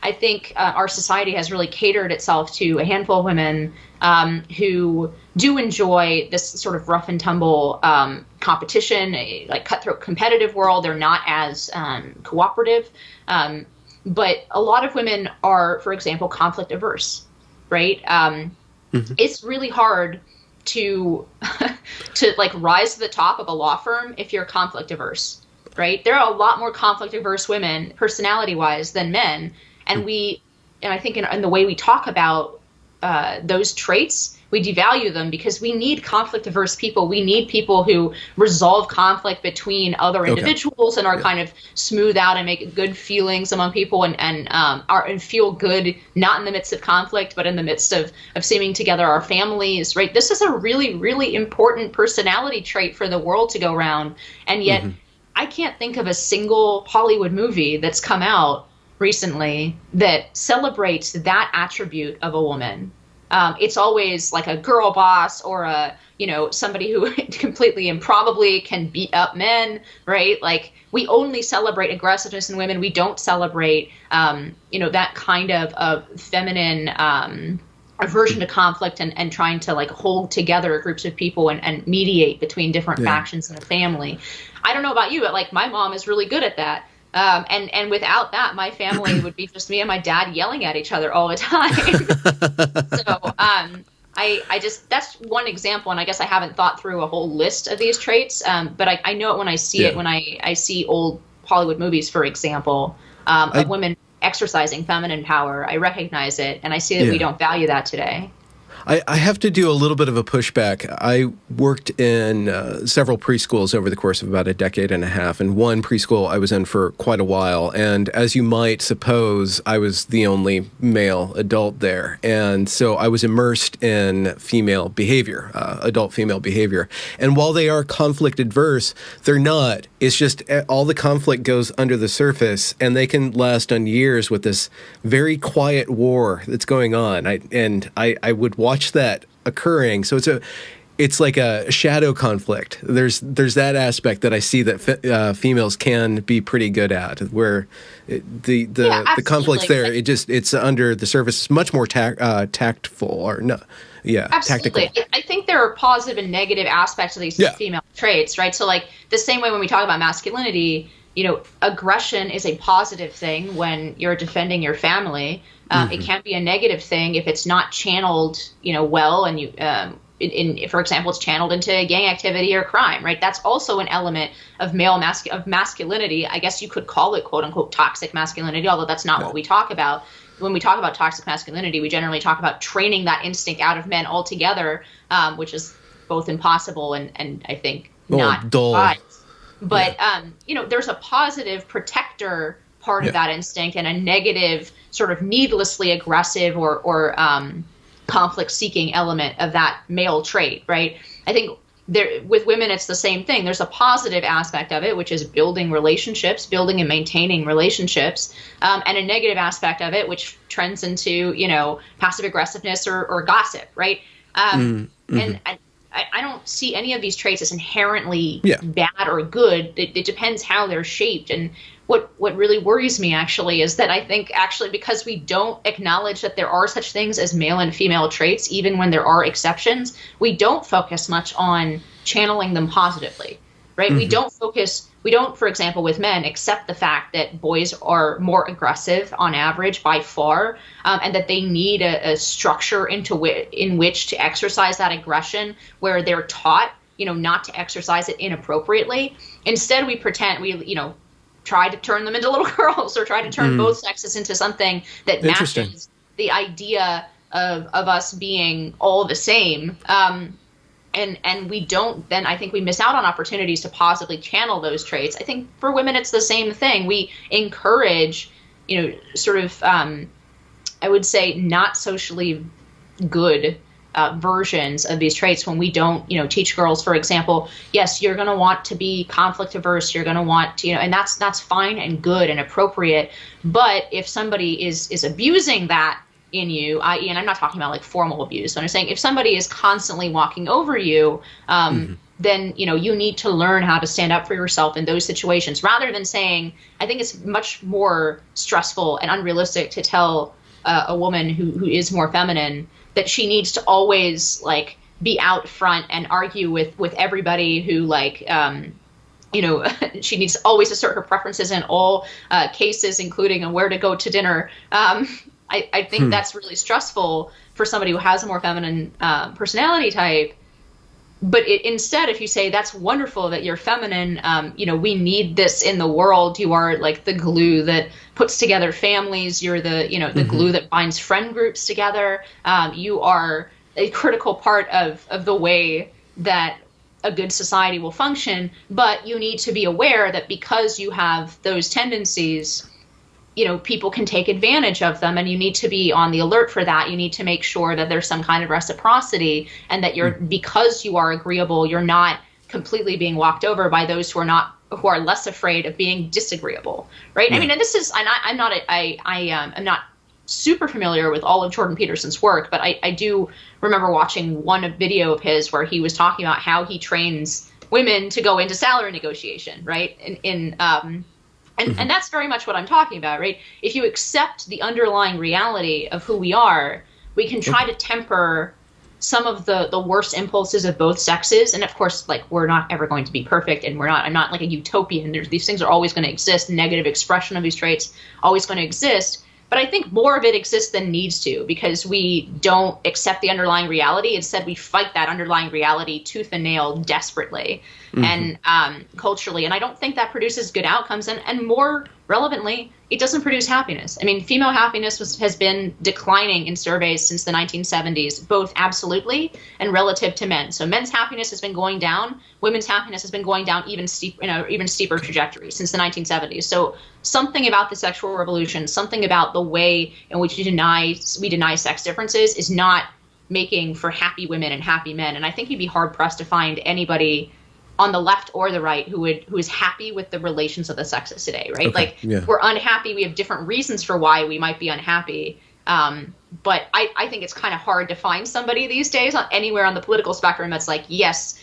I think our society has really catered itself to a handful of women who do enjoy this sort of rough and tumble competition, like cutthroat competitive world. They're not as cooperative. But a lot of women are, for example, conflict averse, right? It's really hard to like rise to the top of a law firm if you're conflict averse, right? There are a lot more conflict averse women, personality wise, than men, and I think in the way we talk about those traits, we devalue them because we need conflict averse people. We need people who resolve conflict between other individuals and are kind of smooth out and make good feelings among people and feel good, not in the midst of conflict, but in the midst of seeming together our families, right? This is a really, really important personality trait for the world to go around. And yet I can't think of a single Hollywood movie that's come out recently that celebrates that attribute of a woman. It's always like a girl boss or somebody who completely improbably can beat up men, right? Like we only celebrate aggressiveness in women. We don't celebrate, that kind of feminine aversion to conflict and trying to like hold together groups of people and mediate between different factions in a family. I don't know about you, but like my mom is really good at that. And without that, my family would be just me and my dad yelling at each other all the time. So I just, that's one example. And I guess I haven't thought through a whole list of these traits. But I know it when I see it, when I see old Hollywood movies, for example, of women exercising feminine power. I recognize it. And I see that we don't value that today. I have to do a little bit of a pushback. I worked in several preschools over the course of about a decade and a half, and one preschool I was in for quite a while. And as you might suppose, I was the only male adult there. And so I was immersed in female behavior, adult female behavior. And while they are conflict adverse, they're not. It's just all the conflict goes under the surface, and they can last on years with this very quiet war that's going on. I would watch that occurring. So it's like a shadow conflict. There's that aspect that I see that females can be pretty good at, where the conflict's there. It's under the surface. It's much more tactful or no. Yeah, absolutely. Tactical. I think there are positive and negative aspects of these female traits, right? So like the same way when we talk about masculinity, aggression is a positive thing when you're defending your family. It can be a negative thing if it's not channeled, well, and you, for example, it's channeled into gang activity or crime, right? That's also an element of masculinity. I guess you could call it "quote unquote" toxic masculinity, although that's not what we talk about. When we talk about toxic masculinity, we generally talk about training that instinct out of men altogether, which is both impossible and I think not dull. Wise. But there's a positive protector part of that instinct and a negative sort of needlessly aggressive or conflict-seeking element of that male trait, right? I think with women, it's the same thing. There's a positive aspect of it, which is building relationships, building and maintaining relationships, and a negative aspect of it, which trends into, passive aggressiveness or gossip, right? And I don't see any of these traits as inherently bad or good. It depends how they're shaped. And what really worries me actually is that I think actually because we don't acknowledge that there are such things as male and female traits, even when there are exceptions, we don't focus much on channeling them positively, right? We don't, for example, with men, accept the fact that boys are more aggressive on average by far, and that they need a structure in which to exercise that aggression where they're taught, not to exercise it inappropriately. Instead, we pretend try to turn them into little girls or try to turn both sexes into something that matches the idea of us being all the same. And we don't, then I think we miss out on opportunities to positively channel those traits. I think for women, it's the same thing. We encourage, I would say not socially good versions of these traits when we don't, teach girls, for example, yes, you're going to want to be conflict averse. You're going to want to, and that's fine and good and appropriate. But if somebody is abusing that in you, i.e., and I'm not talking about like formal abuse, but I'm saying if somebody is constantly walking over you, then, you know, you need to learn how to stand up for yourself in those situations, rather than saying, I think it's much more stressful and unrealistic to tell a woman who is more feminine that she needs to always like be out front and argue with everybody who like, you know, she needs to always assert her preferences in all cases, including where to go to dinner. I think that's really stressful for somebody who has a more feminine personality type. But instead, if you say, that's wonderful that you're feminine, you know, we need this in the world. You are like the glue that puts together families. You're the, you know, the glue that binds friend groups together. You are a critical part of the way that a good society will function. But you need to be aware that because you have those tendencies, you know, people can take advantage of them, and you need to be on the alert for that. You need to make sure that there's some kind of reciprocity, and that you're, because you are agreeable, you're not completely being walked over by those who are less afraid of being disagreeable, right? I mean, and this is, and I'm not super familiar with all of Jordan Peterson's work, but I do remember watching one video of his where he was talking about how he trains women to go into salary negotiation, right? And that's very much what I'm talking about, right? If you accept the underlying reality of who we are, we can try to temper some of the worst impulses of both sexes. And of course, like, we're not ever going to be perfect, and I'm not like a utopian. These things are always going to exist. Negative expression of these traits always going to exist. But I think more of it exists than needs to, because we don't accept the underlying reality. Instead, we fight that underlying reality tooth and nail desperately and culturally. And I don't think that produces good outcomes. And more relevantly, it doesn't produce happiness. I mean, female happiness has been declining in surveys since the 1970s, both absolutely and relative to men. So men's happiness has been going down. Women's happiness has been going down even steeper trajectory since the 1970s. So something about the sexual revolution, something about the way in which we deny sex differences is not making for happy women and happy men. And I think you'd be hard pressed to find anybody on the left or the right who is happy with the relations of the sexes today, right? Okay, We're unhappy. We have different reasons for why we might be unhappy. But I think it's kind of hard to find somebody these days anywhere on the political spectrum that's like, yes,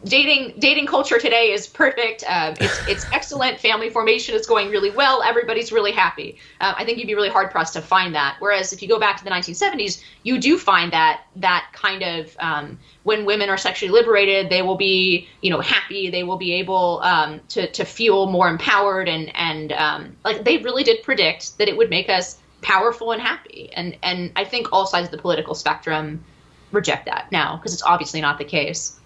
dating culture today is perfect. It's excellent. Family formation is going really well. Everybody's really happy. I think you'd be really hard pressed to find that. Whereas if you go back to the 1970s, you do find that kind of when women are sexually liberated, they will be, you know, happy. They will be able to feel more empowered, and like, they really did predict that it would make us powerful and happy. And I think all sides of the political spectrum reject that now, because it's obviously not the case.